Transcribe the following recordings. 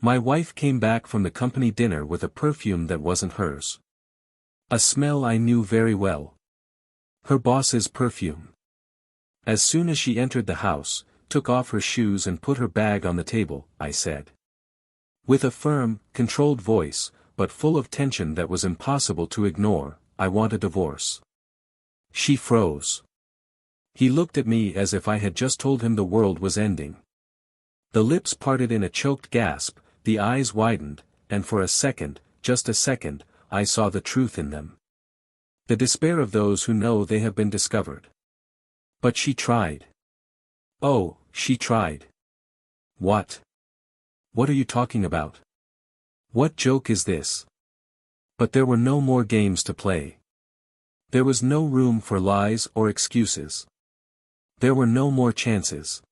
My wife came back from the company dinner with a perfume that wasn't hers. A smell I knew very well. Her boss's perfume. As soon as she entered the house, took off her shoes and put her bag on the table, I said. With a firm, controlled voice, but full of tension that was impossible to ignore, I want a divorce. She froze. He looked at me as if I had just told him the world was ending. The lips parted in a choked gasp, the eyes widened, and for a second, just a second, I saw the truth in them. The despair of those who know they have been discovered. But she tried. Oh, she tried. What? What are you talking about? What joke is this? But there were no more games to play. There was no room for lies or excuses. There were no more chances.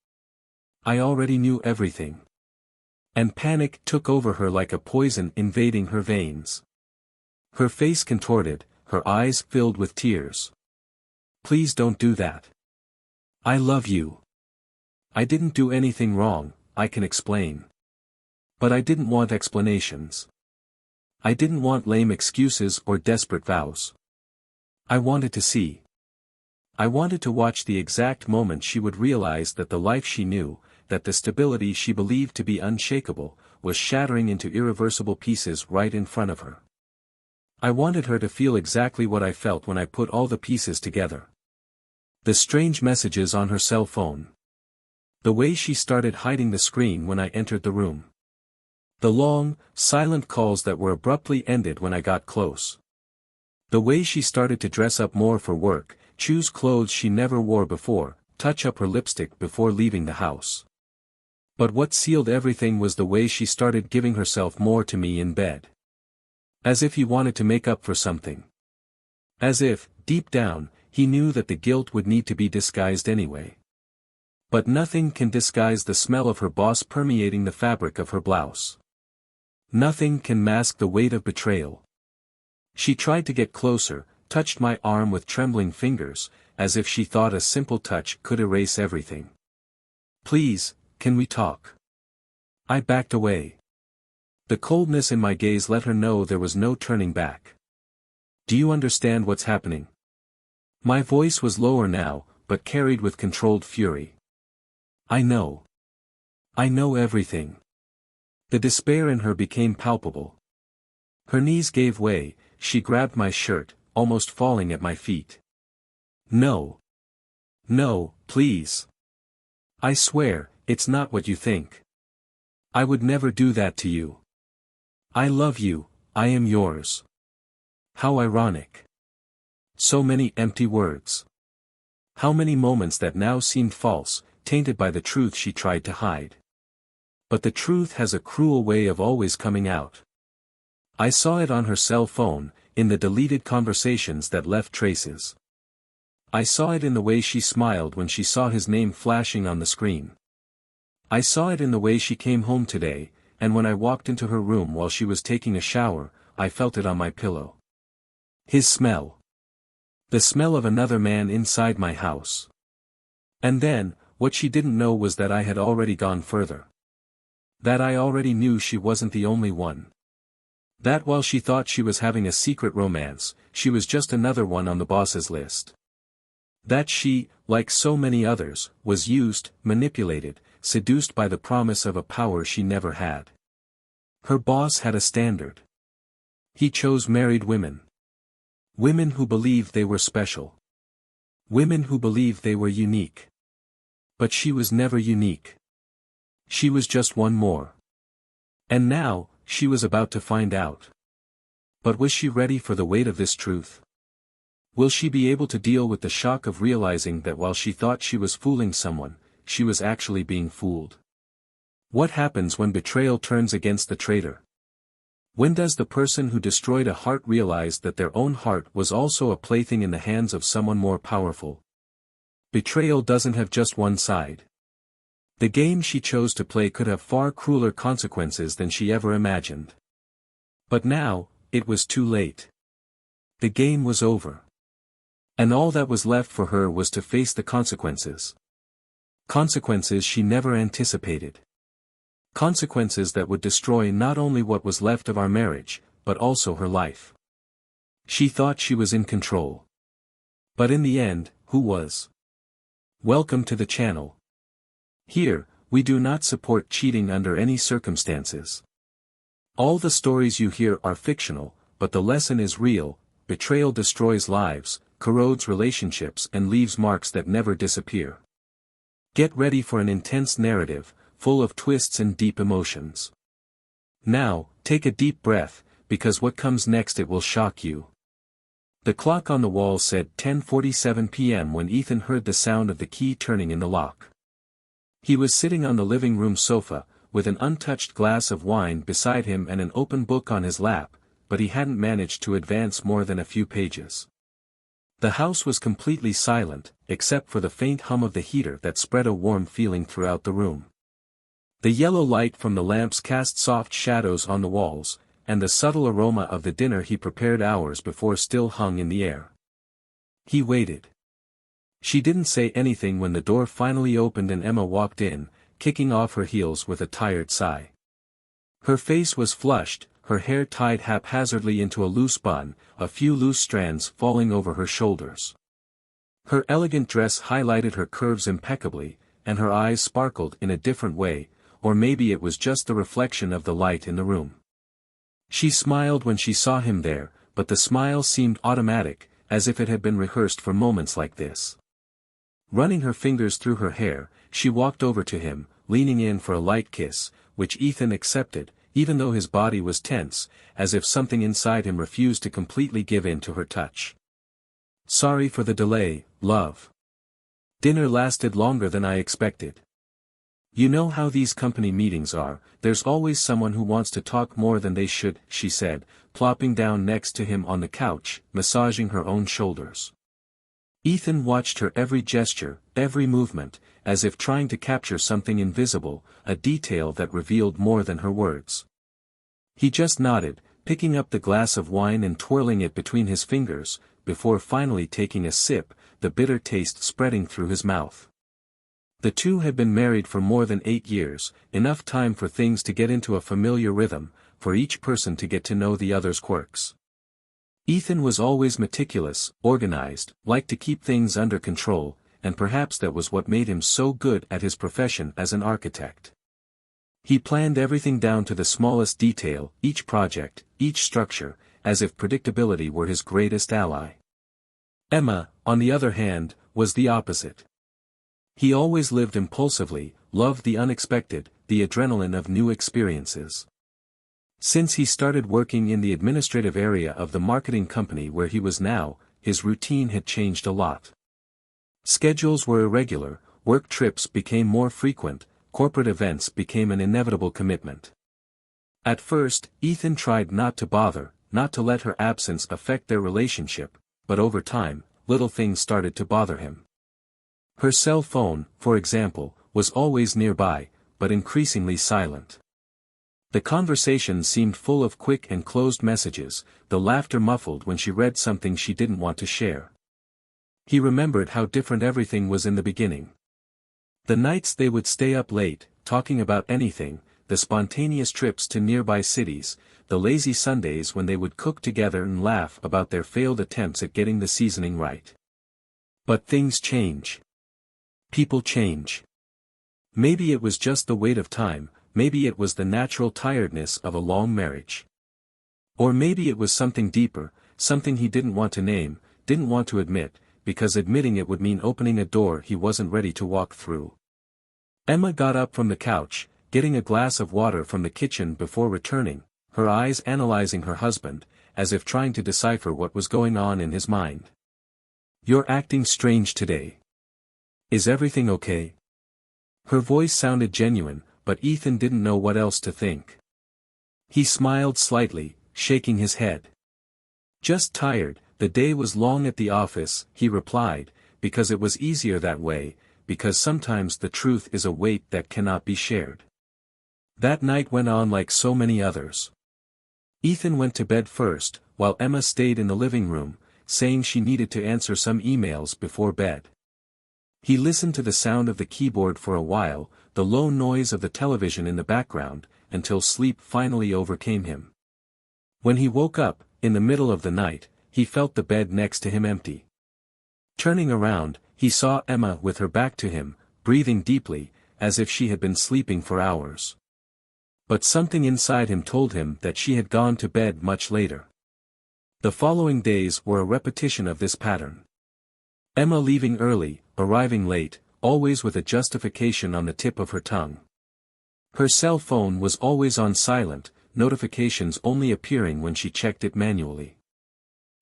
I already knew everything. And panic took over her like a poison invading her veins. Her face contorted, her eyes filled with tears. Please don't do that. I love you. I didn't do anything wrong, I can explain. But I didn't want explanations. I didn't want lame excuses or desperate vows. I wanted to see. I wanted to watch the exact moment she would realize that the life she knew, that the stability she believed to be unshakable, was shattering into irreversible pieces right in front of her. I wanted her to feel exactly what I felt when I put all the pieces together. The strange messages on her cell phone. The way she started hiding the screen when I entered the room. The long, silent calls that were abruptly ended when I got close. The way she started to dress up more for work, choose clothes she never wore before, touch up her lipstick before leaving the house. But what sealed everything was the way she started giving herself more to me in bed. As if he wanted to make up for something. As if, deep down, he knew that the guilt would need to be disguised anyway. But nothing can disguise the smell of her boss permeating the fabric of her blouse. Nothing can mask the weight of betrayal. She tried to get closer, touched my arm with trembling fingers, as if she thought a simple touch could erase everything. Please, can we talk? I backed away. The coldness in my gaze let her know there was no turning back. Do you understand what's happening? My voice was lower now, but carried with controlled fury. I know. I know everything. The despair in her became palpable. Her knees gave way, she grabbed my shirt, almost falling at my feet. No. No, please. I swear, it's not what you think. I would never do that to you. I love you, I am yours. How ironic. So many empty words. How many moments that now seemed false, tainted by the truth she tried to hide. But the truth has a cruel way of always coming out. I saw it on her cell phone, in the deleted conversations that left traces. I saw it in the way she smiled when she saw his name flashing on the screen. I saw it in the way she came home today, and when I walked into her room while she was taking a shower, I felt it on my pillow. His smell. The smell of another man inside my house. And then, what she didn't know was that I had already gone further. That I already knew she wasn't the only one. That while she thought she was having a secret romance, she was just another one on the boss's list. That she, like so many others, was used, manipulated, seduced by the promise of a power she never had. Her boss had a standard. He chose married women. Women who believed they were special. Women who believed they were unique. But she was never unique. She was just one more. And now, she was about to find out. But was she ready for the weight of this truth? Will she be able to deal with the shock of realizing that while she thought she was fooling someone, she was actually being fooled? What happens when betrayal turns against the traitor? When does the person who destroyed a heart realize that their own heart was also a plaything in the hands of someone more powerful? Betrayal doesn't have just one side. The game she chose to play could have far crueler consequences than she ever imagined. But now, it was too late. The game was over. And all that was left for her was to face the consequences. Consequences she never anticipated. Consequences that would destroy not only what was left of our marriage, but also her life. She thought she was in control. But in the end, who was? Welcome to the channel. Here, we do not support cheating under any circumstances. All the stories you hear are fictional, but the lesson is real. Betrayal destroys lives, corrodes relationships and leaves marks that never disappear. Get ready for an intense narrative, full of twists and deep emotions. Now, take a deep breath, because what comes next it will shock you. The clock on the wall said 10:47 p.m. when Ethan heard the sound of the key turning in the lock. He was sitting on the living room sofa, with an untouched glass of wine beside him and an open book on his lap, but he hadn't managed to advance more than a few pages. The house was completely silent, except for the faint hum of the heater that spread a warm feeling throughout the room. The yellow light from the lamps cast soft shadows on the walls, and the subtle aroma of the dinner he prepared hours before still hung in the air. He waited. She didn't say anything when the door finally opened and Emma walked in, kicking off her heels with a tired sigh. Her face was flushed, her hair tied haphazardly into a loose bun, a few loose strands falling over her shoulders. Her elegant dress highlighted her curves impeccably, and her eyes sparkled in a different way, or maybe it was just the reflection of the light in the room. She smiled when she saw him there, but the smile seemed automatic, as if it had been rehearsed for moments like this. Running her fingers through her hair, she walked over to him, leaning in for a light kiss, which Ethan accepted, even though his body was tense, as if something inside him refused to completely give in to her touch. Sorry for the delay, love. Dinner lasted longer than I expected. You know how these company meetings are, there's always someone who wants to talk more than they should, she said, plopping down next to him on the couch, massaging her own shoulders. Ethan watched her every gesture, every movement, as if trying to capture something invisible, a detail that revealed more than her words. He just nodded, picking up the glass of wine and twirling it between his fingers, before finally taking a sip, the bitter taste spreading through his mouth. The two had been married for more than 8 years, enough time for things to get into a familiar rhythm, for each person to get to know the other's quirks. Ethan was always meticulous, organized, liked to keep things under control, and perhaps that was what made him so good at his profession as an architect. He planned everything down to the smallest detail, each project, each structure, as if predictability were his greatest ally. Emma, on the other hand, was the opposite. He always lived impulsively, loved the unexpected, the adrenaline of new experiences. Since he started working in the administrative area of the marketing company where he was now, his routine had changed a lot. Schedules were irregular, work trips became more frequent, corporate events became an inevitable commitment. At first, Ethan tried not to bother, not to let her absence affect their relationship, but over time, little things started to bother him. Her cell phone, for example, was always nearby, but increasingly silent. The conversation seemed full of quick and closed messages, the laughter muffled when she read something she didn't want to share. He remembered how different everything was in the beginning. The nights they would stay up late, talking about anything, the spontaneous trips to nearby cities, the lazy Sundays when they would cook together and laugh about their failed attempts at getting the seasoning right. But things change. People change. Maybe it was just the weight of time, maybe it was the natural tiredness of a long marriage. Or maybe it was something deeper, something he didn't want to name, didn't want to admit, because admitting it would mean opening a door he wasn't ready to walk through. Emma got up from the couch, getting a glass of water from the kitchen before returning, her eyes analyzing her husband, as if trying to decipher what was going on in his mind. "You're acting strange today. Is everything okay?" Her voice sounded genuine, but Ethan didn't know what else to think. He smiled slightly, shaking his head. "Just tired, the day was long at the office," he replied, "because it was easier that way, because sometimes the truth is a weight that cannot be shared." That night went on like so many others. Ethan went to bed first, while Emma stayed in the living room, saying she needed to answer some emails before bed. He listened to the sound of the keyboard for a while, the low noise of the television in the background, until sleep finally overcame him. When he woke up, in the middle of the night, he felt the bed next to him empty. Turning around, he saw Emma with her back to him, breathing deeply, as if she had been sleeping for hours. But something inside him told him that she had gone to bed much later. The following days were a repetition of this pattern. Emma leaving early, arriving late, always with a justification on the tip of her tongue. Her cell phone was always on silent, notifications only appearing when she checked it manually.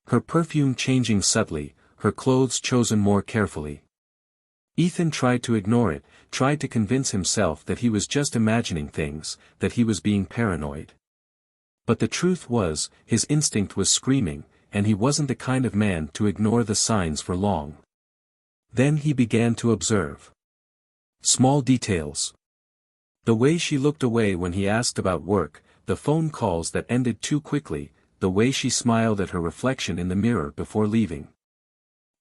Her perfume changing subtly, her clothes chosen more carefully. Ethan tried to ignore it, tried to convince himself that he was just imagining things, that he was being paranoid. But the truth was, his instinct was screaming, and he wasn't the kind of man to ignore the signs for long. Then he began to observe small details. The way she looked away when he asked about work, the phone calls that ended too quickly, the way she smiled at her reflection in the mirror before leaving.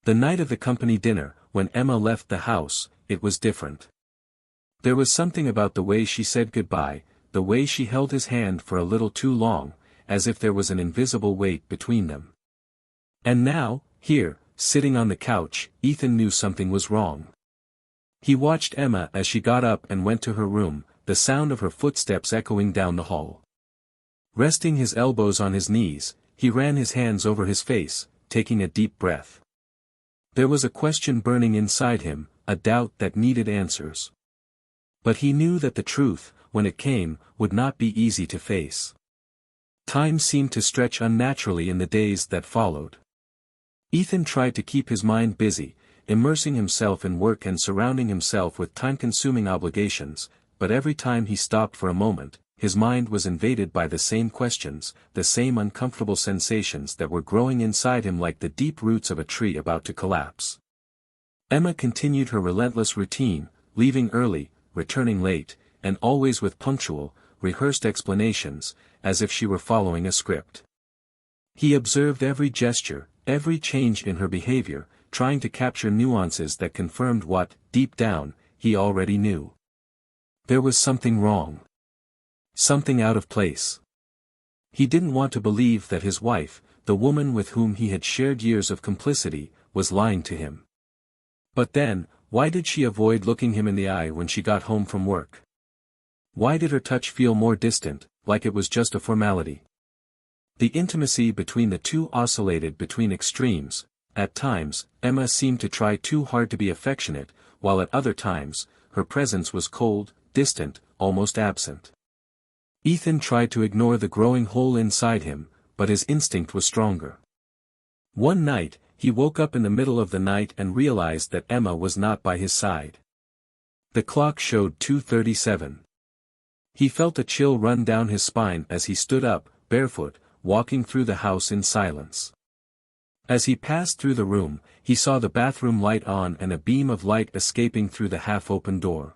The night of the company dinner, when Emma left the house, it was different. There was something about the way she said goodbye, the way she held his hand for a little too long, as if there was an invisible weight between them. And now, here, sitting on the couch, Ethan knew something was wrong. He watched Emma as she got up and went to her room, the sound of her footsteps echoing down the hall. Resting his elbows on his knees, he ran his hands over his face, taking a deep breath. There was a question burning inside him, a doubt that needed answers. But he knew that the truth, when it came, would not be easy to face. Time seemed to stretch unnaturally in the days that followed. Ethan tried to keep his mind busy, immersing himself in work and surrounding himself with time-consuming obligations, but every time he stopped for a moment, his mind was invaded by the same questions, the same uncomfortable sensations that were growing inside him like the deep roots of a tree about to collapse. Emma continued her relentless routine, leaving early, returning late, and always with punctual, rehearsed explanations, as if she were following a script. He observed every gesture, every change in her behavior, trying to capture nuances that confirmed what, deep down, he already knew. There was something wrong. Something out of place. He didn't want to believe that his wife, the woman with whom he had shared years of complicity, was lying to him. But then, why did she avoid looking him in the eye when she got home from work? Why did her touch feel more distant, like it was just a formality? The intimacy between the two oscillated between extremes. At times, Emma seemed to try too hard to be affectionate, while at other times, her presence was cold, distant, almost absent. Ethan tried to ignore the growing hole inside him, but his instinct was stronger. One night, he woke up in the middle of the night and realized that Emma was not by his side. The clock showed 2:37. He felt a chill run down his spine as he stood up, barefoot, walking through the house in silence. As he passed through the room, he saw the bathroom light on and a beam of light escaping through the half-open door.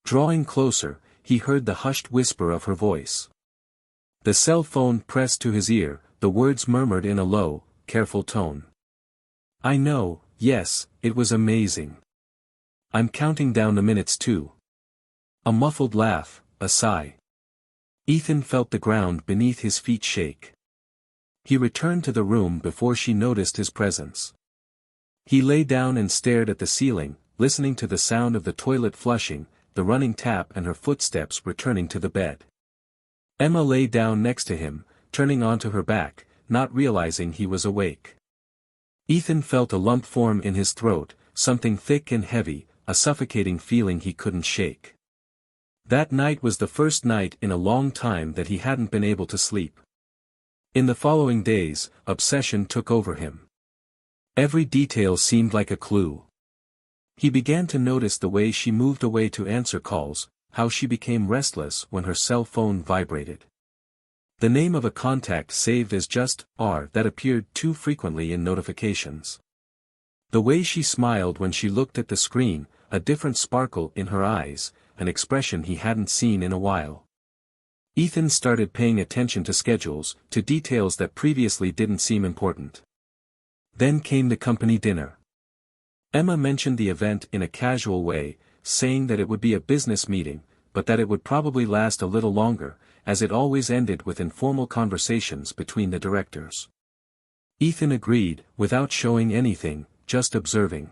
Drawing closer, he heard the hushed whisper of her voice. The cell phone pressed to his ear, the words murmured in a low, careful tone. "I know, yes, it was amazing. I'm counting down the minutes too." A muffled laugh, a sigh. Ethan felt the ground beneath his feet shake. He returned to the room before she noticed his presence. He lay down and stared at the ceiling, listening to the sound of the toilet flushing, the running tap and her footsteps returning to the bed. Emma lay down next to him, turning onto her back, not realizing he was awake. Ethan felt a lump form in his throat, something thick and heavy, a suffocating feeling he couldn't shake. That night was the first night in a long time that he hadn't been able to sleep. In the following days, obsession took over him. Every detail seemed like a clue. He began to notice the way she moved away to answer calls, how she became restless when her cell phone vibrated. The name of a contact saved as just R that appeared too frequently in notifications. The way she smiled when she looked at the screen, a different sparkle in her eyes, an expression he hadn't seen in a while. Ethan started paying attention to schedules, to details that previously didn't seem important. Then came the company dinner. Emma mentioned the event in a casual way, saying that it would be a business meeting, but that it would probably last a little longer, as it always ended with informal conversations between the directors. Ethan agreed, without showing anything, just observing.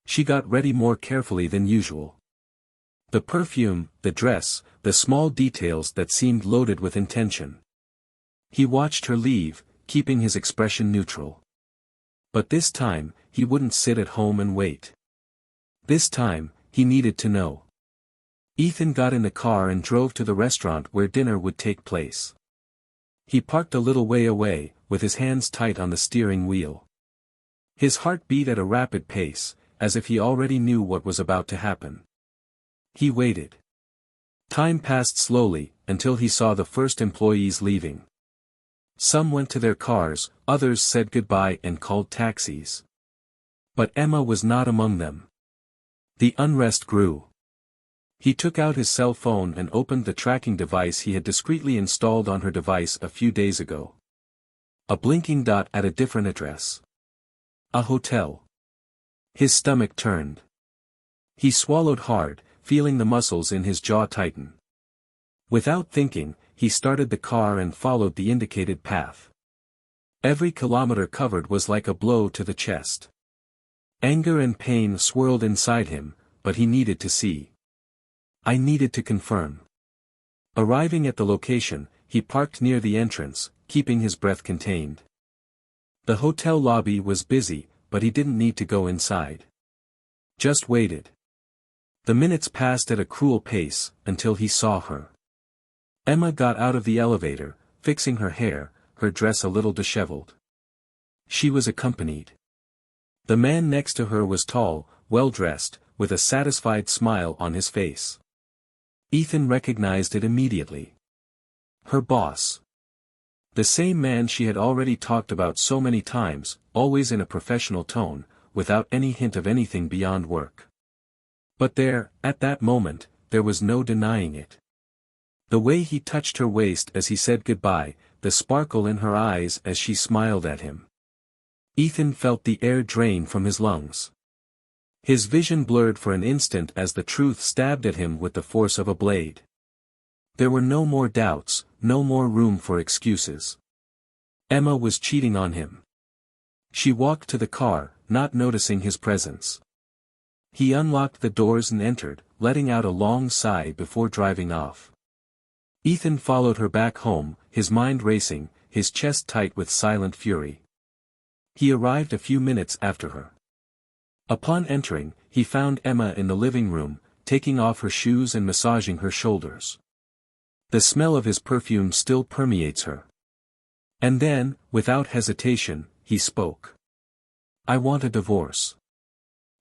She got ready more carefully than usual. The perfume, the dress, the small details that seemed loaded with intention. He watched her leave, keeping his expression neutral. But this time, he wouldn't sit at home and wait. This time, he needed to know. Ethan got in the car and drove to the restaurant where dinner would take place. He parked a little way away, with his hands tight on the steering wheel. His heart beat at a rapid pace, as if he already knew what was about to happen. He waited. Time passed slowly, until he saw the first employees leaving. Some went to their cars, others said goodbye and called taxis. But Emma was not among them. The unrest grew. He took out his cell phone and opened the tracking device he had discreetly installed on her device a few days ago. A blinking dot at a different address. A hotel. His stomach turned. He swallowed hard, feeling the muscles in his jaw tighten. Without thinking, he started the car and followed the indicated path. Every kilometer covered was like a blow to the chest. Anger and pain swirled inside him, but he needed to see. I needed to confirm. Arriving at the location, he parked near the entrance, keeping his breath contained. The hotel lobby was busy, but he didn't need to go inside. Just waited. The minutes passed at a cruel pace, until he saw her. Emma got out of the elevator, fixing her hair, her dress a little disheveled. She was accompanied. The man next to her was tall, well-dressed, with a satisfied smile on his face. Ethan recognized it immediately. Her boss. The same man she had already talked about so many times, always in a professional tone, without any hint of anything beyond work. But there, at that moment, there was no denying it. The way he touched her waist as he said goodbye, the sparkle in her eyes as she smiled at him. Ethan felt the air drain from his lungs. His vision blurred for an instant as the truth stabbed at him with the force of a blade. There were no more doubts, no more room for excuses. Emma was cheating on him. She walked to the car, not noticing his presence. He unlocked the doors and entered, letting out a long sigh before driving off. Ethan followed her back home, his mind racing, his chest tight with silent fury. He arrived a few minutes after her. Upon entering, he found Emma in the living room, taking off her shoes and massaging her shoulders. The smell of his perfume still permeates her. And then, without hesitation, he spoke. I want a divorce.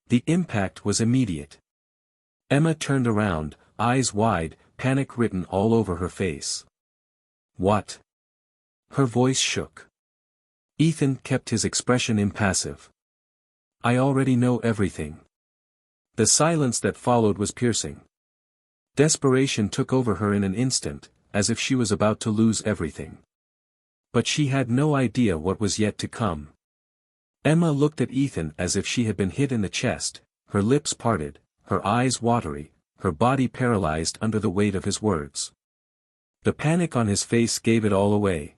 The impact was immediate. Emma turned around, eyes wide, panic written all over her face. What? Her voice shook. Ethan kept his expression impassive. I already know everything. The silence that followed was piercing. Desperation took over her in an instant, as if she was about to lose everything. But she had no idea what was yet to come. Emma looked at Ethan as if she had been hit in the chest, her lips parted, her eyes watery, her body paralyzed under the weight of his words. The panic on his face gave it all away.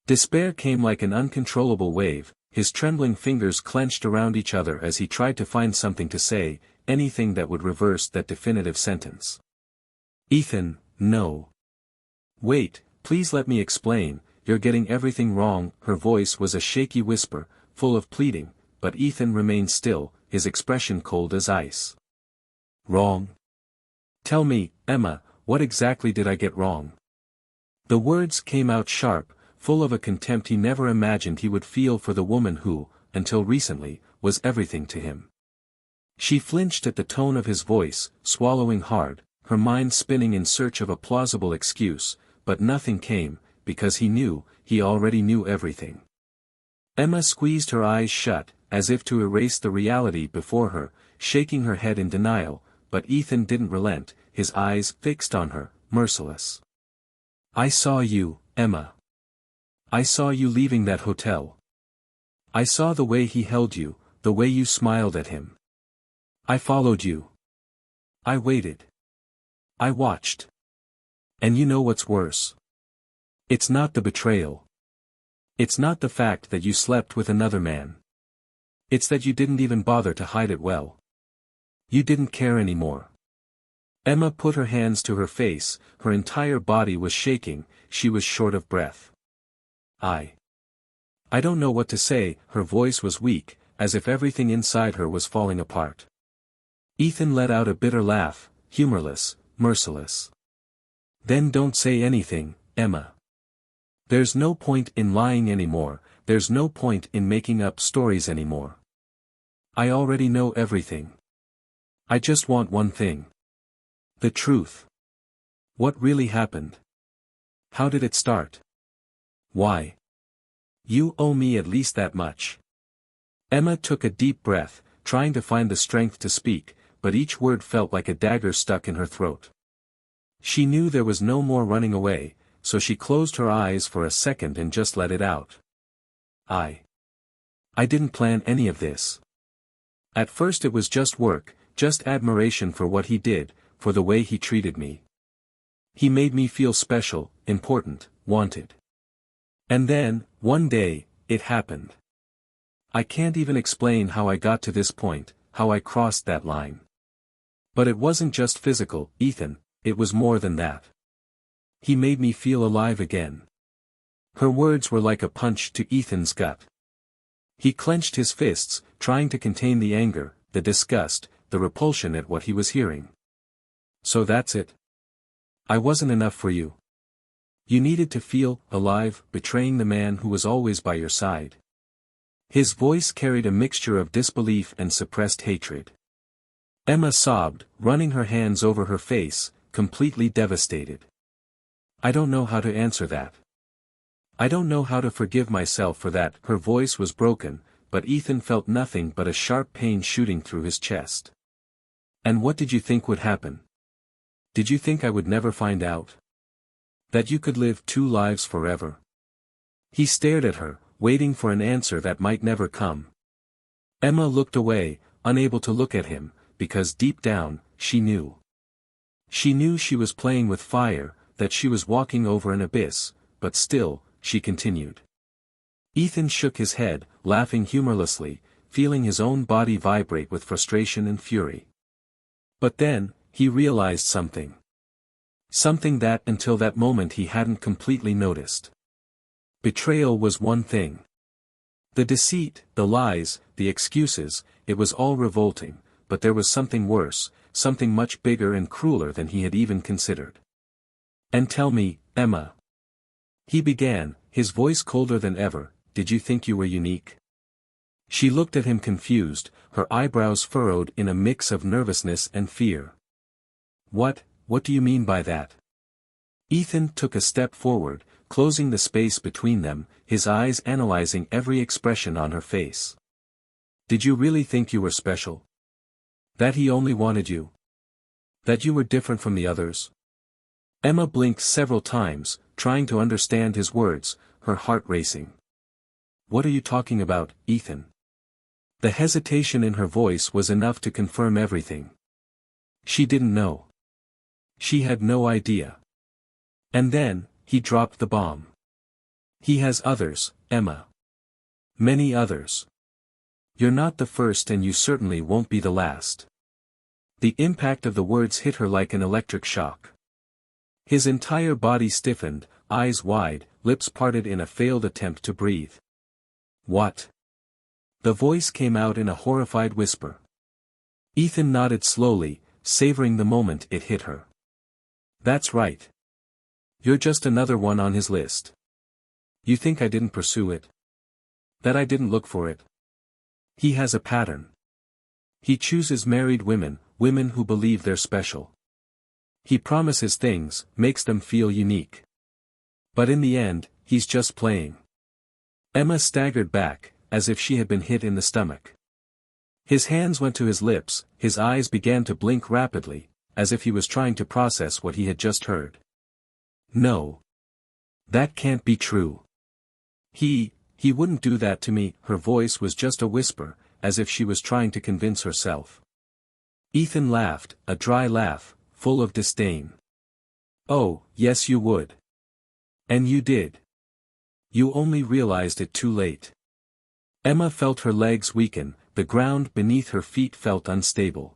Despair came like an uncontrollable wave, his trembling fingers clenched around each other as he tried to find something to say, anything that would reverse that definitive sentence. Ethan, no. Wait, please let me explain, you're getting everything wrong. Her voice was a shaky whisper, full of pleading, but Ethan remained still, his expression cold as ice. Wrong? Tell me, Emma, what exactly did I get wrong? The words came out sharp, full of a contempt he never imagined he would feel for the woman who, until recently, was everything to him. She flinched at the tone of his voice, swallowing hard, her mind spinning in search of a plausible excuse, but nothing came, because he already knew everything. Emma squeezed her eyes shut, as if to erase the reality before her, shaking her head in denial, but Ethan didn't relent, his eyes fixed on her, merciless. I saw you, Emma. I saw you leaving that hotel. I saw the way he held you, the way you smiled at him. I followed you. I waited. I watched. And you know what's worse? It's not the betrayal. It's not the fact that you slept with another man. It's that you didn't even bother to hide it well. You didn't care anymore. Emma put her hands to her face, her entire body was shaking, she was short of breath. I don't know what to say, her voice was weak, as if everything inside her was falling apart. Ethan let out a bitter laugh, humorless, merciless. Then don't say anything, Emma. There's no point in lying anymore, there's no point in making up stories anymore. I already know everything. I just want one thing. The truth. What really happened? How did it start? Why? You owe me at least that much. Emma took a deep breath, trying to find the strength to speak, but each word felt like a dagger stuck in her throat. She knew there was no more running away, so she closed her eyes for a second and just let it out. I didn't plan any of this. At first it was just work, just admiration for what he did, for the way he treated me. He made me feel special, important, wanted. And then, one day, it happened. I can't even explain how I got to this point, how I crossed that line. But it wasn't just physical, Ethan, it was more than that. He made me feel alive again. Her words were like a punch to Ethan's gut. He clenched his fists, trying to contain the anger, the disgust, the repulsion at what he was hearing. So that's it. I wasn't enough for you. You needed to feel alive, betraying the man who was always by your side. His voice carried a mixture of disbelief and suppressed hatred. Emma sobbed, running her hands over her face, completely devastated. I don't know how to answer that. I don't know how to forgive myself for that. Her voice was broken, but Ethan felt nothing but a sharp pain shooting through his chest. And what did you think would happen? Did you think I would never find out? That you could live two lives forever? He stared at her, waiting for an answer that might never come. Emma looked away, unable to look at him, because deep down, she knew. She knew she was playing with fire, that she was walking over an abyss, but still, she continued. Ethan shook his head, laughing humorlessly, feeling his own body vibrate with frustration and fury. But then, he realized something. Something that until that moment he hadn't completely noticed. Betrayal was one thing. The deceit, the lies, the excuses, it was all revolting, but there was something worse, something much bigger and crueler than he had even considered. And tell me, Emma. He began, his voice colder than ever, did you think you were unique? She looked at him confused, her eyebrows furrowed in a mix of nervousness and fear. What do you mean by that? Ethan took a step forward, closing the space between them, his eyes analyzing every expression on her face. Did you really think you were special? That he only wanted you? That you were different from the others? Emma blinked several times, trying to understand his words, her heart racing. What are you talking about, Ethan? The hesitation in her voice was enough to confirm everything. She didn't know. She had no idea. And then, he dropped the bomb. He has others, Emma. Many others. You're not the first and you certainly won't be the last. The impact of the words hit her like an electric shock. His entire body stiffened, eyes wide, lips parted in a failed attempt to breathe. What? The voice came out in a horrified whisper. Ethan nodded slowly, savoring the moment it hit her. That's right. You're just another one on his list. You think I didn't pursue it? That I didn't look for it? He has a pattern. He chooses married women, women who believe they're special. He promises things, makes them feel unique. But in the end, he's just playing. Emma staggered back, as if she had been hit in the stomach. His hands went to his lips, his eyes began to blink rapidly, as if he was trying to process what he had just heard. No. That can't be true. He wouldn't do that to me. Her voice was just a whisper, as if she was trying to convince herself. Ethan laughed, a dry laugh, full of disdain. Oh, yes you would. And you did. You only realized it too late. Emma felt her legs weaken, the ground beneath her feet felt unstable.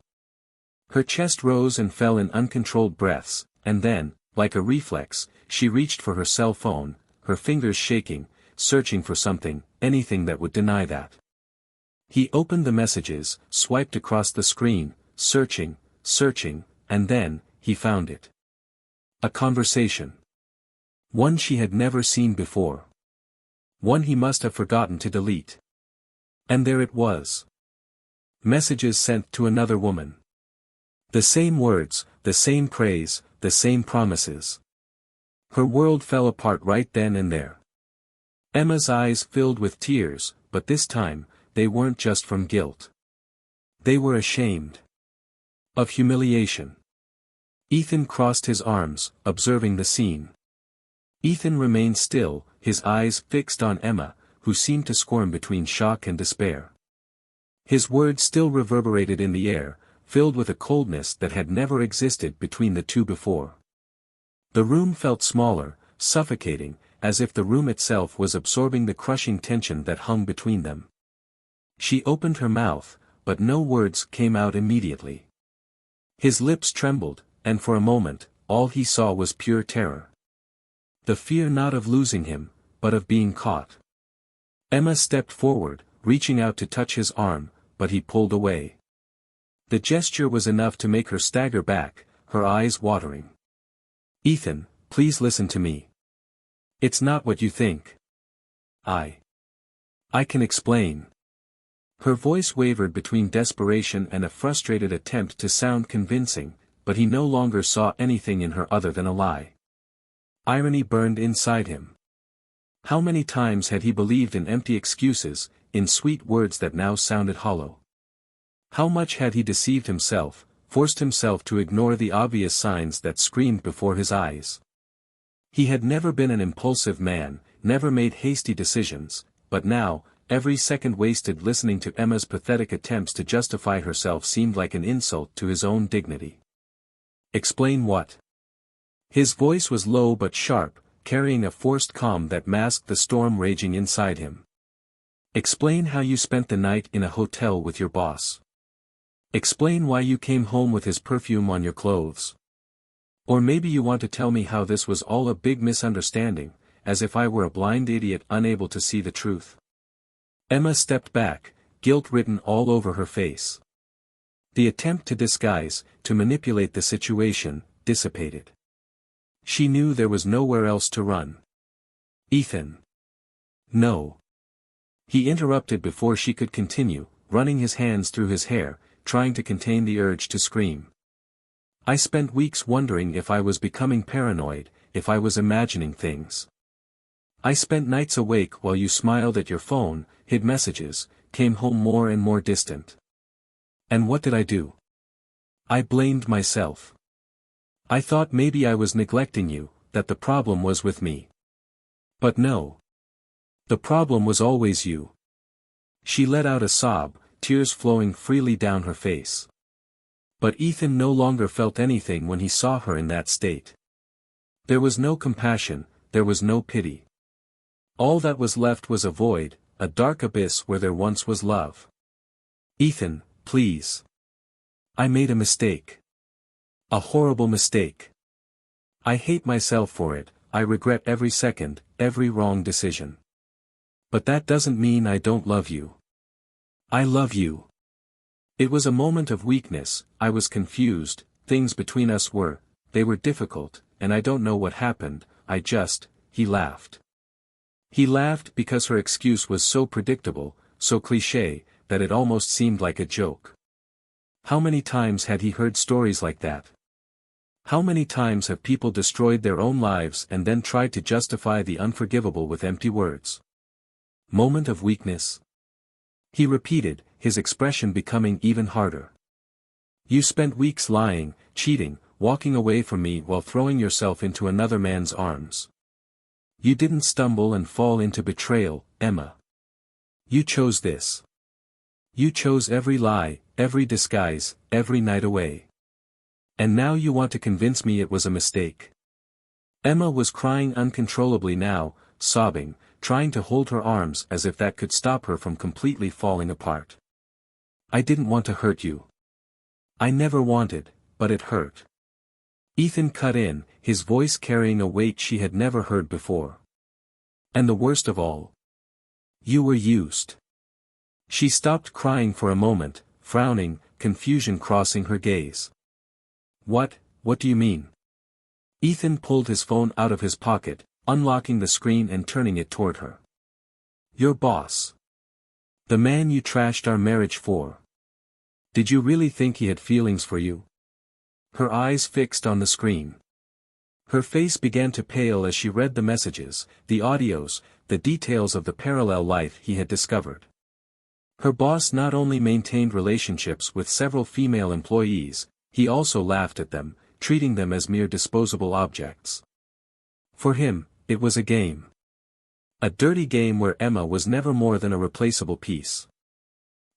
Her chest rose and fell in uncontrolled breaths, and then, like a reflex, she reached for her cell phone, her fingers shaking, searching for something, anything that would deny that. He opened the messages, swiped across the screen, searching, and then, he found it. A conversation. One she had never seen before. One he must have forgotten to delete. And there it was. Messages sent to another woman. The same words, the same praise, the same promises. Her world fell apart right then and there. Emma's eyes filled with tears, but this time, they weren't just from guilt. They were ashamed. Of humiliation. Ethan crossed his arms, observing the scene. Ethan remained still, his eyes fixed on Emma, who seemed to squirm between shock and despair. His words still reverberated in the air, filled with a coldness that had never existed between the two before. The room felt smaller, suffocating, as if the room itself was absorbing the crushing tension that hung between them. She opened her mouth, but no words came out immediately. His lips trembled, and for a moment, all he saw was pure terror. The fear not of losing him, but of being caught. Emma stepped forward, reaching out to touch his arm, but he pulled away. The gesture was enough to make her stagger back, her eyes watering. Ethan, please listen to me. It's not what you think. I can explain. Her voice wavered between desperation and a frustrated attempt to sound convincing, but he no longer saw anything in her other than a lie. Irony burned inside him. How many times had he believed in empty excuses, in sweet words that now sounded hollow? How much had he deceived himself, forced himself to ignore the obvious signs that screamed before his eyes? He had never been an impulsive man, never made hasty decisions, but now, every second wasted listening to Emma's pathetic attempts to justify herself seemed like an insult to his own dignity. Explain what? His voice was low but sharp, carrying a forced calm that masked the storm raging inside him. Explain how you spent the night in a hotel with your boss. Explain why you came home with his perfume on your clothes. Or maybe you want to tell me how this was all a big misunderstanding, as if I were a blind idiot unable to see the truth. Emma stepped back, guilt written all over her face. The attempt to disguise, to manipulate the situation, dissipated. She knew there was nowhere else to run. Ethan. No. He interrupted before she could continue, running his hands through his hair, trying to contain the urge to scream. I spent weeks wondering if I was becoming paranoid, if I was imagining things. I spent nights awake while you smiled at your phone, hid messages, came home more and more distant. And what did I do? I blamed myself. I thought maybe I was neglecting you, that the problem was with me. But no. The problem was always you. She let out a sob, tears flowing freely down her face. But Ethan no longer felt anything when he saw her in that state. There was no compassion, there was no pity. All that was left was a void, a dark abyss where there once was love. Ethan, please. I made a mistake. A horrible mistake. I hate myself for it, I regret every second, every wrong decision. But that doesn't mean I don't love you. I love you. It was a moment of weakness, I was confused, things between us they were difficult, and I don't know what happened, he laughed. He laughed because her excuse was so predictable, so cliché, that it almost seemed like a joke. How many times had he heard stories like that? How many times have people destroyed their own lives and then tried to justify the unforgivable with empty words? Moment of weakness? He repeated, his expression becoming even harder. You spent weeks lying, cheating, walking away from me while throwing yourself into another man's arms. You didn't stumble and fall into betrayal, Emma. You chose this. You chose every lie, every disguise, every night away. And now you want to convince me it was a mistake. Emma was crying uncontrollably now, sobbing, trying to hold her arms as if that could stop her from completely falling apart. I didn't want to hurt you. I never wanted, but it hurt. Ethan cut in, his voice carrying a weight she had never heard before. And the worst of all. You were used. She stopped crying for a moment, frowning, confusion crossing her gaze. What do you mean? Ethan pulled his phone out of his pocket, unlocking the screen and turning it toward her. Your boss. The man you trashed our marriage for. Did you really think he had feelings for you? Her eyes fixed on the screen. Her face began to pale as she read the messages, the audios, the details of the parallel life he had discovered. Her boss not only maintained relationships with several female employees, he also laughed at them, treating them as mere disposable objects. For him, it was a game. A dirty game where Emma was never more than a replaceable piece.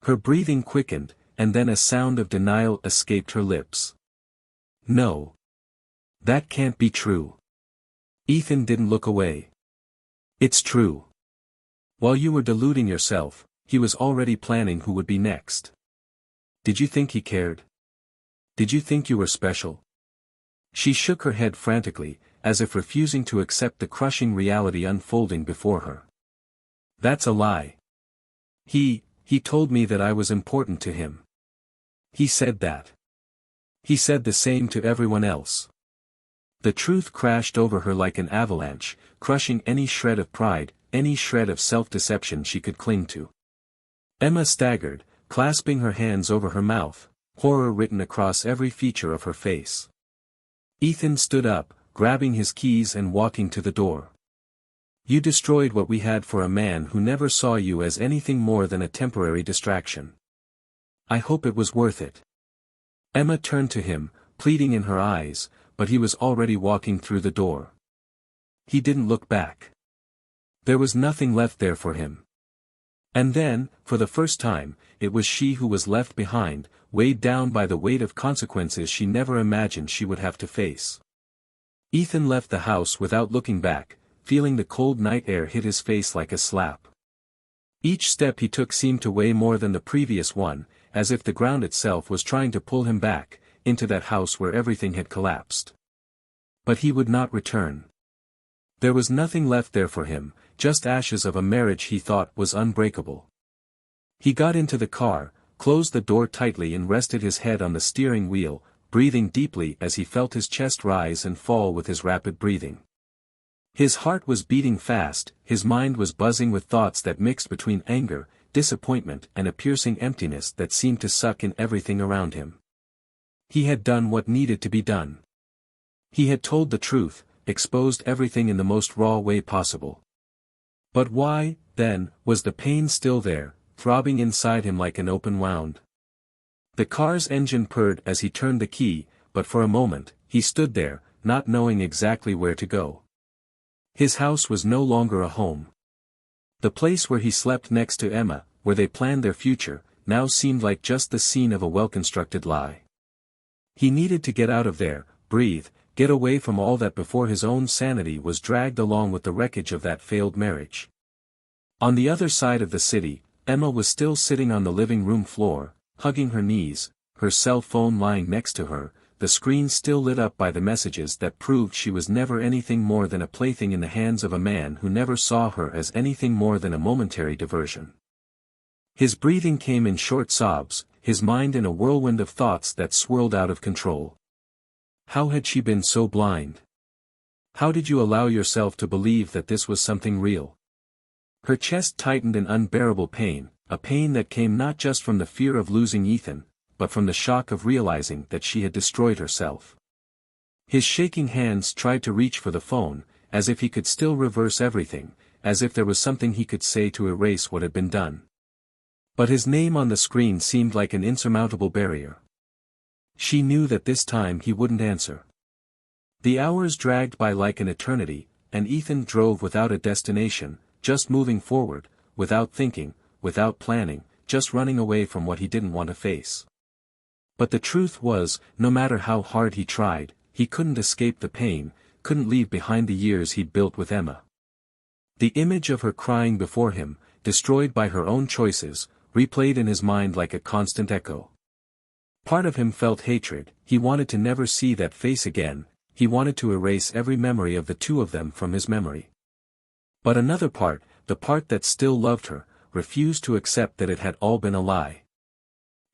Her breathing quickened, and then a sound of denial escaped her lips. No. That can't be true. Ethan didn't look away. It's true. While you were deluding yourself, he was already planning who would be next. Did you think he cared? Did you think you were special? She shook her head frantically, as if refusing to accept the crushing reality unfolding before her. That's a lie. He told me that I was important to him. He said that. He said the same to everyone else. The truth crashed over her like an avalanche, crushing any shred of pride, any shred of self-deception she could cling to. Emma staggered, clasping her hands over her mouth, horror written across every feature of her face. Ethan stood up, grabbing his keys and walking to the door. You destroyed what we had for a man who never saw you as anything more than a temporary distraction. I hope it was worth it. Emma turned to him, pleading in her eyes, but he was already walking through the door. He didn't look back. There was nothing left there for him. And then, for the first time, it was she who was left behind, weighed down by the weight of consequences she never imagined she would have to face. Ethan left the house without looking back, feeling the cold night air hit his face like a slap. Each step he took seemed to weigh more than the previous one, as if the ground itself was trying to pull him back, into that house where everything had collapsed. But he would not return. There was nothing left there for him, just ashes of a marriage he thought was unbreakable. He got into the car, closed the door tightly and rested his head on the steering wheel, breathing deeply as he felt his chest rise and fall with his rapid breathing. His heart was beating fast, his mind was buzzing with thoughts that mixed between anger, disappointment and a piercing emptiness that seemed to suck in everything around him. He had done what needed to be done. He had told the truth, exposed everything in the most raw way possible. But why, then, was the pain still there, throbbing inside him like an open wound? The car's engine purred as he turned the key, but for a moment, he stood there, not knowing exactly where to go. His house was no longer a home. The place where he slept next to Emma, where they planned their future, now seemed like just the scene of a well-constructed lie. He needed to get out of there, breathe, get away from all that before his own sanity was dragged along with the wreckage of that failed marriage. On the other side of the city, Emma was still sitting on the living room floor, hugging her knees, her cell phone lying next to her, the screen still lit up by the messages that proved she was never anything more than a plaything in the hands of a man who never saw her as anything more than a momentary diversion. His breathing came in short sobs, his mind in a whirlwind of thoughts that swirled out of control. How had she been so blind? How did you allow yourself to believe that this was something real? Her chest tightened in unbearable pain, a pain that came not just from the fear of losing Ethan, but from the shock of realizing that she had destroyed herself. His shaking hands tried to reach for the phone, as if he could still reverse everything, as if there was something he could say to erase what had been done. But his name on the screen seemed like an insurmountable barrier. She knew that this time he wouldn't answer. The hours dragged by like an eternity, and Ethan drove without a destination, just moving forward, without thinking, without planning, just running away from what he didn't want to face. But the truth was, no matter how hard he tried, he couldn't escape the pain, couldn't leave behind the years he'd built with Emma. The image of her crying before him, destroyed by her own choices, replayed in his mind like a constant echo. Part of him felt hatred, he wanted to never see that face again, he wanted to erase every memory of the two of them from his memory. But another part, the part that still loved her, refused to accept that it had all been a lie.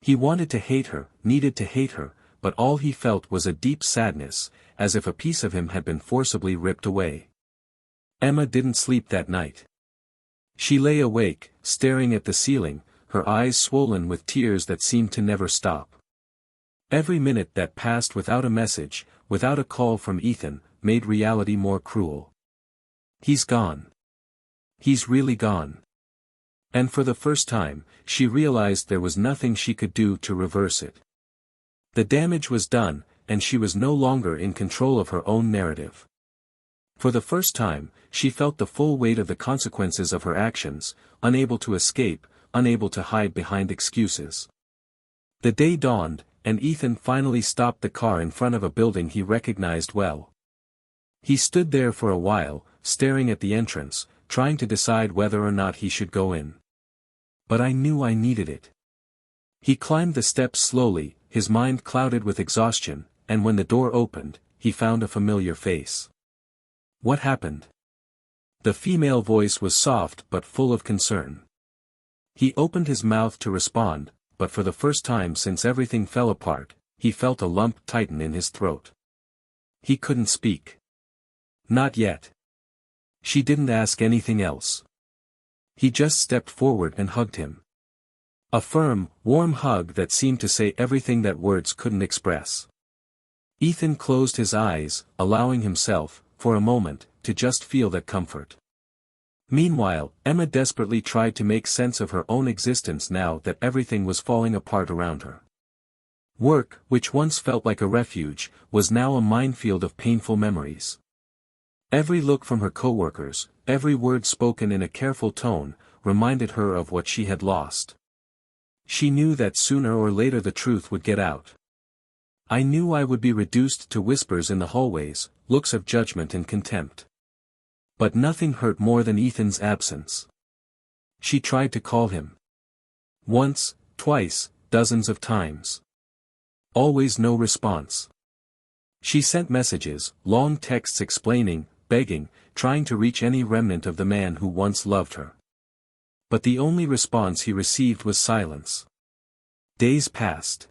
He wanted to hate her, needed to hate her, but all he felt was a deep sadness, as if a piece of him had been forcibly ripped away. Emma didn't sleep that night. She lay awake, staring at the ceiling, her eyes swollen with tears that seemed to never stop. Every minute that passed without a message, without a call from Ethan, made reality more cruel. He's gone. He's really gone. And for the first time, she realized there was nothing she could do to reverse it. The damage was done, and she was no longer in control of her own narrative. For the first time, she felt the full weight of the consequences of her actions, unable to escape, unable to hide behind excuses. The day dawned, and Ethan finally stopped the car in front of a building he recognized well. He stood there for a while, staring at the entrance, trying to decide whether or not he should go in. But I knew I needed it. He climbed the steps slowly, his mind clouded with exhaustion, and when the door opened, he found a familiar face. What happened? The female voice was soft but full of concern. He opened his mouth to respond, but for the first time since everything fell apart, he felt a lump tighten in his throat. He couldn't speak. Not yet. She didn't ask anything else. He just stepped forward and hugged him. A firm, warm hug that seemed to say everything that words couldn't express. Ethan closed his eyes, allowing himself, for a moment, to just feel that comfort. Meanwhile, Emma desperately tried to make sense of her own existence now that everything was falling apart around her. Work, which once felt like a refuge, was now a minefield of painful memories. Every look from her coworkers, every word spoken in a careful tone, reminded her of what she had lost. She knew that sooner or later the truth would get out. I knew I would be reduced to whispers in the hallways, looks of judgment and contempt. But nothing hurt more than Ethan's absence. She tried to call him. Once, twice, dozens of times. Always no response. She sent messages, long texts explaining, begging, trying to reach any remnant of the man who once loved her. But the only response he received was silence. Days passed.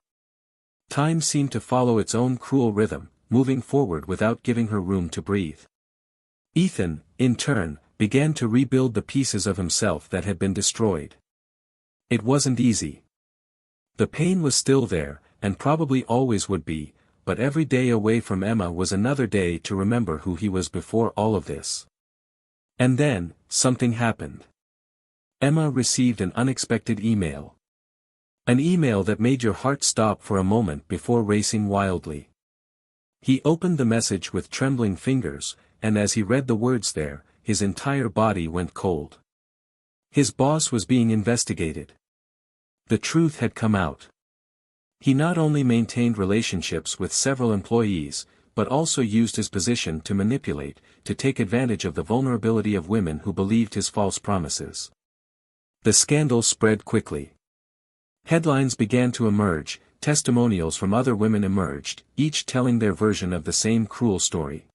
Time seemed to follow its own cruel rhythm, moving forward without giving her room to breathe. Ethan, in turn, began to rebuild the pieces of himself that had been destroyed. It wasn't easy. The pain was still there, and probably always would be, but every day away from Emma was another day to remember who he was before all of this. And then, something happened. Emma received an unexpected email. An email that made your heart stop for a moment before racing wildly. He opened the message with trembling fingers, and as he read the words there, his entire body went cold. His boss was being investigated. The truth had come out. He not only maintained relationships with several employees, but also used his position to manipulate, to take advantage of the vulnerability of women who believed his false promises. The scandal spread quickly. Headlines began to emerge, testimonials from other women emerged, each telling their version of the same cruel story.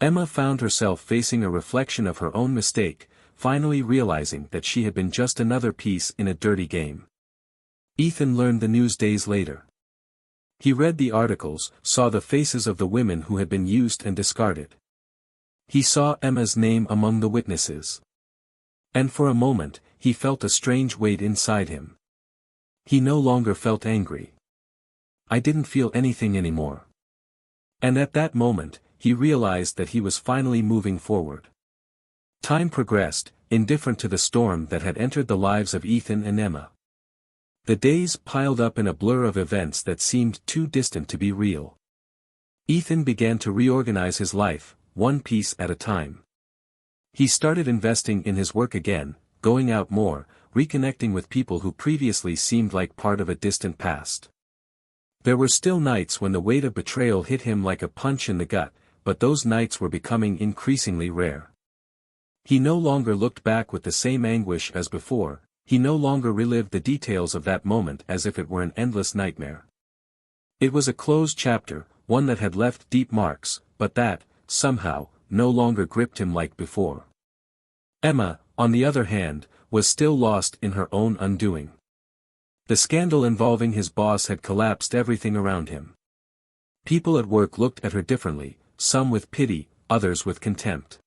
Emma found herself facing a reflection of her own mistake, finally realizing that she had been just another piece in a dirty game. Ethan learned the news days later. He read the articles, saw the faces of the women who had been used and discarded. He saw Emma's name among the witnesses. And for a moment, he felt a strange weight inside him. He no longer felt angry. I didn't feel anything anymore. And at that moment, he realized that he was finally moving forward. Time progressed, indifferent to the storm that had entered the lives of Ethan and Emma. The days piled up in a blur of events that seemed too distant to be real. Ethan began to reorganize his life, one piece at a time. He started investing in his work again, going out more, reconnecting with people who previously seemed like part of a distant past. There were still nights when the weight of betrayal hit him like a punch in the gut, but those nights were becoming increasingly rare. He no longer looked back with the same anguish as before, he no longer relived the details of that moment as if it were an endless nightmare. It was a closed chapter, one that had left deep marks, but that, somehow, no longer gripped him like before. Emma, on the other hand, was still lost in her own undoing. The scandal involving his boss had collapsed everything around him. People at work looked at her differently, some with pity, others with contempt.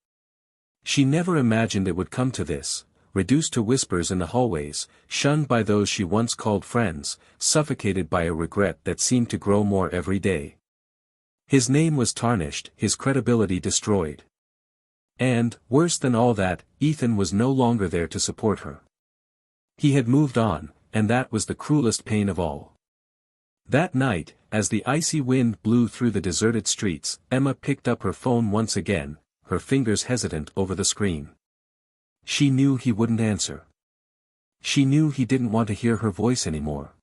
She never imagined it would come to this, reduced to whispers in the hallways, shunned by those she once called friends, suffocated by a regret that seemed to grow more every day. His name was tarnished, his credibility destroyed. And, worse than all that, Ethan was no longer there to support her. He had moved on, and that was the cruelest pain of all. That night, as the icy wind blew through the deserted streets, Emma picked up her phone once again, her fingers hesitant over the screen. She knew he wouldn't answer. She knew he didn't want to hear her voice anymore.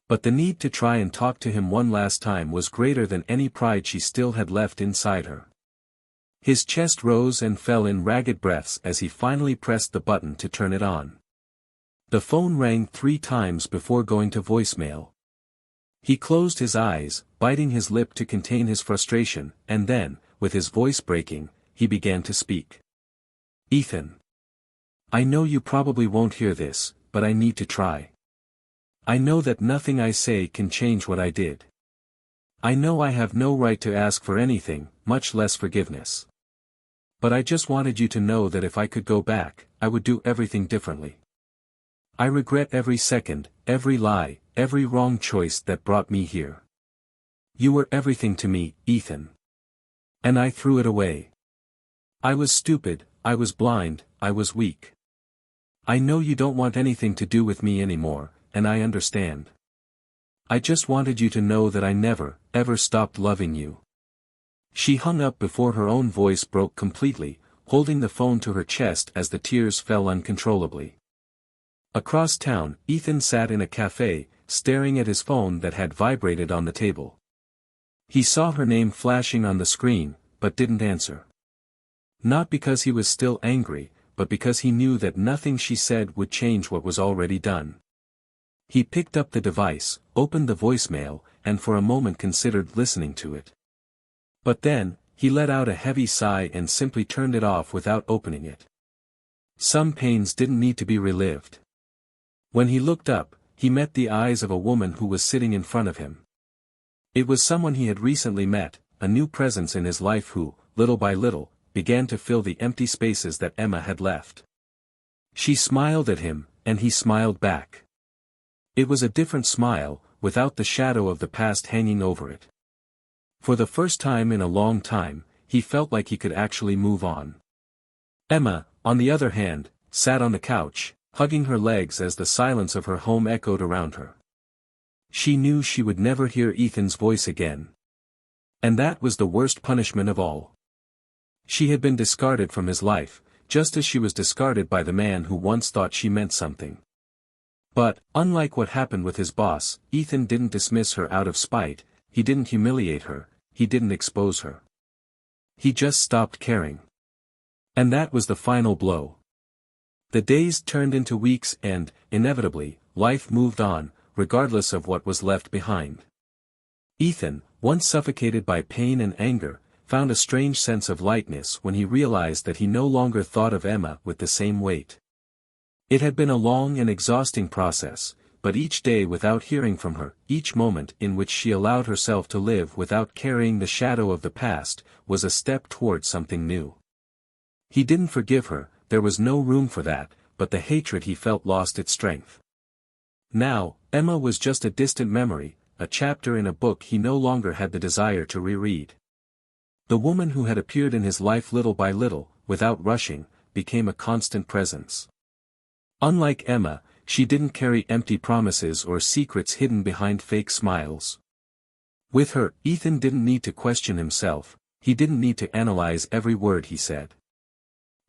But the need to try and talk to him one last time was greater than any pride she still had left inside her. His chest rose and fell in ragged breaths as he finally pressed the button to turn it on. The phone rang 3 times before going to voicemail. He closed his eyes, biting his lip to contain his frustration, and then, with his voice breaking, he began to speak. Ethan. I know you probably won't hear this, but I need to try. I know that nothing I say can change what I did. I know I have no right to ask for anything, much less forgiveness. But I just wanted you to know that if I could go back, I would do everything differently. I regret every second, every lie, every wrong choice that brought me here. You were everything to me, Ethan. And I threw it away. I was stupid, I was blind, I was weak. I know you don't want anything to do with me anymore, and I understand. I just wanted you to know that I never, ever stopped loving you. She hung up before her own voice broke completely, holding the phone to her chest as the tears fell uncontrollably. Across town, Ethan sat in a cafe, staring at his phone that had vibrated on the table. He saw her name flashing on the screen, but didn't answer. Not because he was still angry, but because he knew that nothing she said would change what was already done. He picked up the device, opened the voicemail, and for a moment considered listening to it. But then, he let out a heavy sigh and simply turned it off without opening it. Some pains didn't need to be relived. When he looked up, he met the eyes of a woman who was sitting in front of him. It was someone he had recently met, a new presence in his life who, little by little, began to fill the empty spaces that Emma had left. She smiled at him, and he smiled back. It was a different smile, without the shadow of the past hanging over it. For the first time in a long time, he felt like he could actually move on. Emma, on the other hand, sat on the couch, hugging her legs as the silence of her home echoed around her. She knew she would never hear Ethan's voice again. And that was the worst punishment of all. She had been discarded from his life, just as she was discarded by the man who once thought she meant something. But, unlike what happened with his boss, Ethan didn't dismiss her out of spite, he didn't humiliate her, he didn't expose her. He just stopped caring. And that was the final blow. The days turned into weeks and, inevitably, life moved on, regardless of what was left behind. Ethan, once suffocated by pain and anger, found a strange sense of lightness when he realized that he no longer thought of Emma with the same weight. It had been a long and exhausting process, but each day without hearing from her, each moment in which she allowed herself to live without carrying the shadow of the past, was a step toward something new. He didn't forgive her, there was no room for that, but the hatred he felt lost its strength. Now, Emma was just a distant memory, a chapter in a book he no longer had the desire to reread. The woman who had appeared in his life little by little, without rushing, became a constant presence. Unlike Emma, she didn't carry empty promises or secrets hidden behind fake smiles. With her, Ethan didn't need to question himself, he didn't need to analyze every word he said.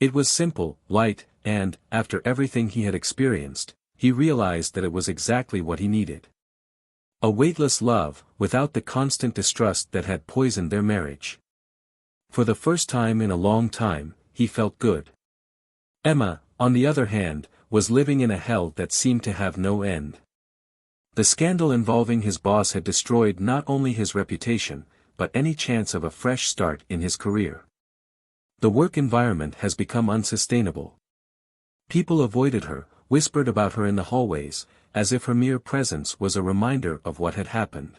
It was simple, light, and, after everything he had experienced, he realized that it was exactly what he needed. A weightless love, without the constant distrust that had poisoned their marriage. For the first time in a long time, he felt good. Emma, on the other hand, was living in a hell that seemed to have no end. The scandal involving his boss had destroyed not only his reputation, but any chance of a fresh start in his career. The work environment has become unsustainable. People avoided her, whispered about her in the hallways, as if her mere presence was a reminder of what had happened.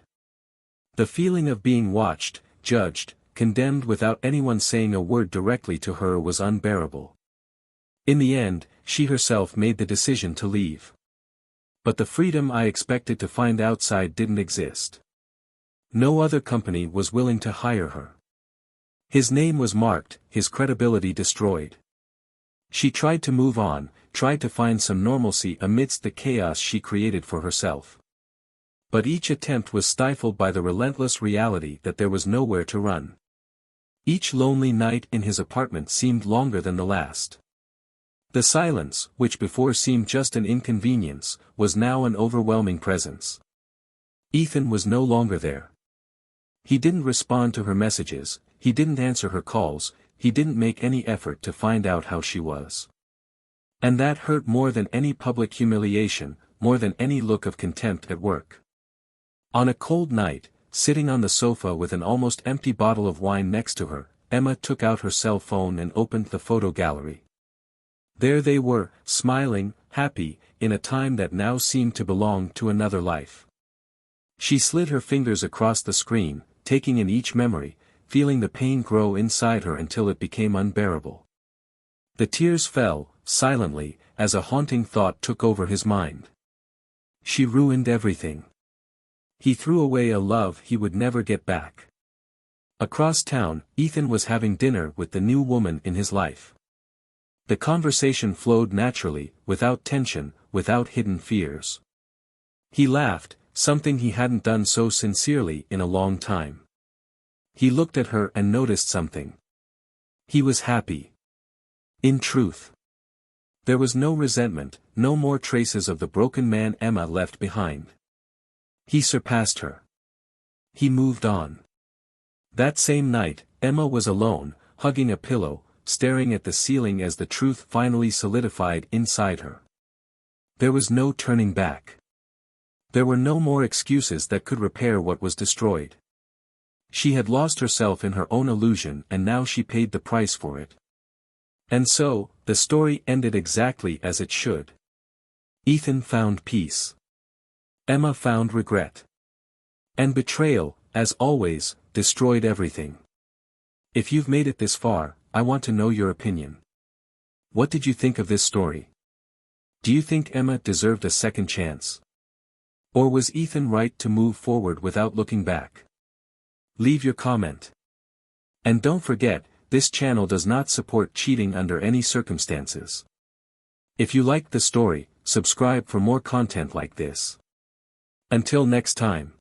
The feeling of being watched, judged, condemned without anyone saying a word directly to her was unbearable. In the end, she herself made the decision to leave. But the freedom I expected to find outside didn't exist. No other company was willing to hire her. His name was marked, his credibility destroyed. She tried to move on, tried to find some normalcy amidst the chaos she created for herself. But each attempt was stifled by the relentless reality that there was nowhere to run. Each lonely night in his apartment seemed longer than the last. The silence, which before seemed just an inconvenience, was now an overwhelming presence. Ethan was no longer there. He didn't respond to her messages, he didn't answer her calls, he didn't make any effort to find out how she was. And that hurt more than any public humiliation, more than any look of contempt at work. On a cold night, sitting on the sofa with an almost empty bottle of wine next to her, Emma took out her cell phone and opened the photo gallery. There they were, smiling, happy, in a time that now seemed to belong to another life. She slid her fingers across the screen, taking in each memory, feeling the pain grow inside her until it became unbearable. The tears fell, silently, as a haunting thought took over his mind. She ruined everything. He threw away a love he would never get back. Across town, Ethan was having dinner with the new woman in his life. The conversation flowed naturally, without tension, without hidden fears. He laughed, something he hadn't done so sincerely in a long time. He looked at her and noticed something. He was happy. In truth. There was no resentment, no more traces of the broken man Emma left behind. He surpassed her. He moved on. That same night, Emma was alone, hugging a pillow, staring at the ceiling as the truth finally solidified inside her. There was no turning back. There were no more excuses that could repair what was destroyed. She had lost herself in her own illusion and now she paid the price for it. And so, the story ended exactly as it should. Ethan found peace. Emma found regret. And betrayal, as always, destroyed everything. If you've made it this far, I want to know your opinion. What did you think of this story? Do you think Emma deserved a second chance? Or was Ethan right to move forward without looking back? Leave your comment. And don't forget, this channel does not support cheating under any circumstances. If you liked the story, subscribe for more content like this. Until next time.